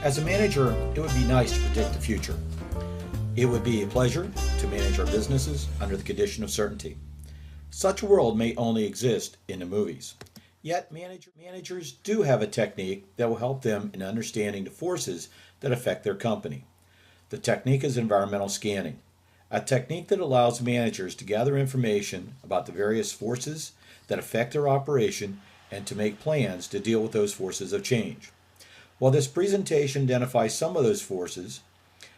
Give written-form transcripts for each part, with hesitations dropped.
As a manager, it would be nice to predict the future. It would be a pleasure to manage our businesses under the condition of certainty. Such a world may only exist in the movies. Yet managers do have a technique that will help them in understanding the forces that affect their company. The technique is environmental scanning, a technique that allows managers to gather information about the various forces that affect their operation and to make plans to deal with those forces of change. While this presentation identifies some of those forces,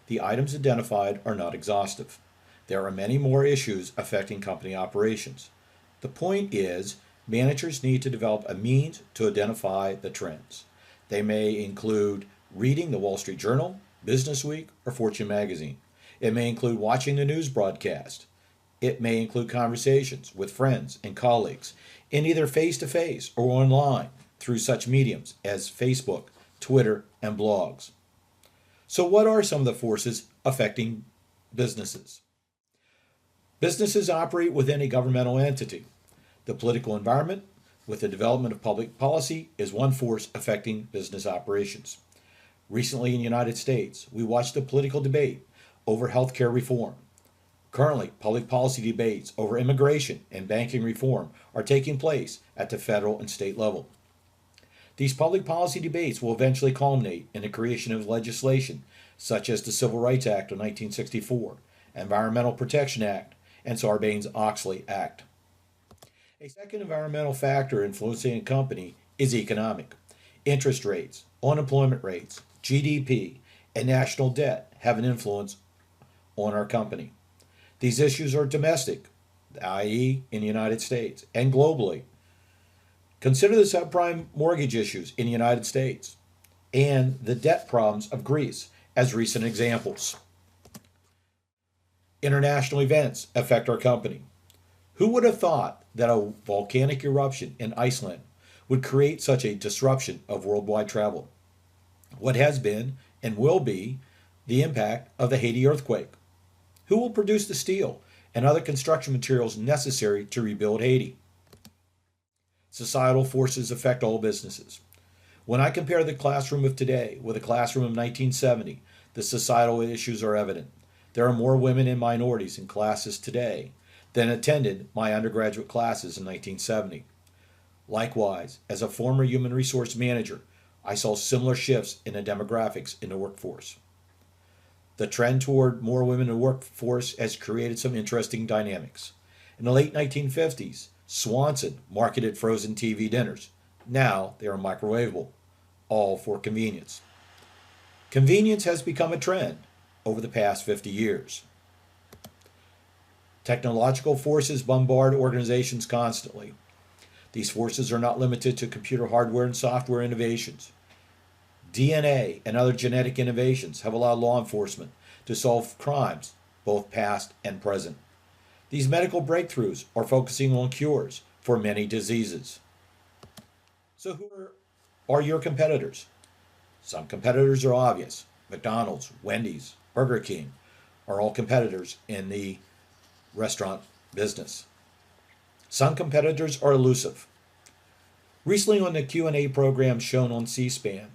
the items identified are not exhaustive. There are many more issues affecting company operations. The point is, managers need to develop a means to identify the trends. They may include reading the Wall Street Journal, Business Week, or Fortune magazine. It may include watching the news broadcast. It may include conversations with friends and colleagues in either face-to-face or online through such mediums as Facebook, Twitter, and blogs. So what are some of the forces affecting businesses? Businesses operate within a governmental entity. The political environment, with the development of public policy, is one force affecting business operations. Recently in the United States, we watched a political debate over healthcare reform. Currently, public policy debates over immigration and banking reform are taking place at the federal and state level. These public policy debates will eventually culminate in the creation of legislation such as the Civil Rights Act of 1964, Environmental Protection Act, and Sarbanes-Oxley Act. A second environmental factor influencing a company is economic. Interest rates, unemployment rates, GDP, and national debt have an influence on our company. These issues are domestic, i.e. in the United States, and globally. Consider the subprime mortgage issues in the United States and the debt problems of Greece as recent examples. International events affect our company. Who would have thought that a volcanic eruption in Iceland would create such a disruption of worldwide travel? What has been and will be the impact of the Haiti earthquake? Who will produce the steel and other construction materials necessary to rebuild Haiti? Societal forces affect all businesses. When I compare the classroom of today with the classroom of 1970, the societal issues are evident. There are more women and minorities in classes today than attended my undergraduate classes in 1970. Likewise, as a former human resource manager, I saw similar shifts in the demographics in the workforce. The trend toward more women in the workforce has created some interesting dynamics. In the late 1950s, Swanson marketed frozen TV dinners. Now they are microwavable, all for convenience. Convenience has become a trend over the past 50 years. Technological forces bombard organizations constantly. These forces are not limited to computer hardware and software innovations. DNA and other genetic innovations have allowed law enforcement to solve crimes, both past and present. These medical breakthroughs are focusing on cures for many diseases. So who are your competitors? Some competitors are obvious. McDonald's, Wendy's, Burger King are all competitors in the restaurant business. Some competitors are elusive. Recently on the Q&A program shown on C-SPAN,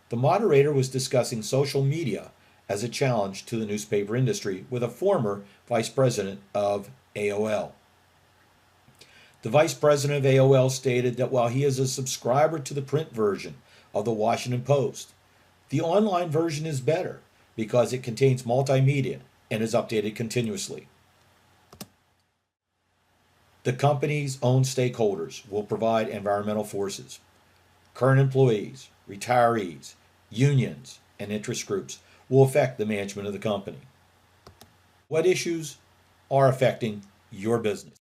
the moderator was discussing social media as a challenge to the newspaper industry with a former vice president of AOL. The vice president of AOL stated that while he is a subscriber to the print version of the Washington Post, the online version is better because it contains multimedia and is updated continuously. The company's own stakeholders will provide environmental forces. Current employees, retirees, unions, and interest groups will affect the management of the company. What issues are affecting your business?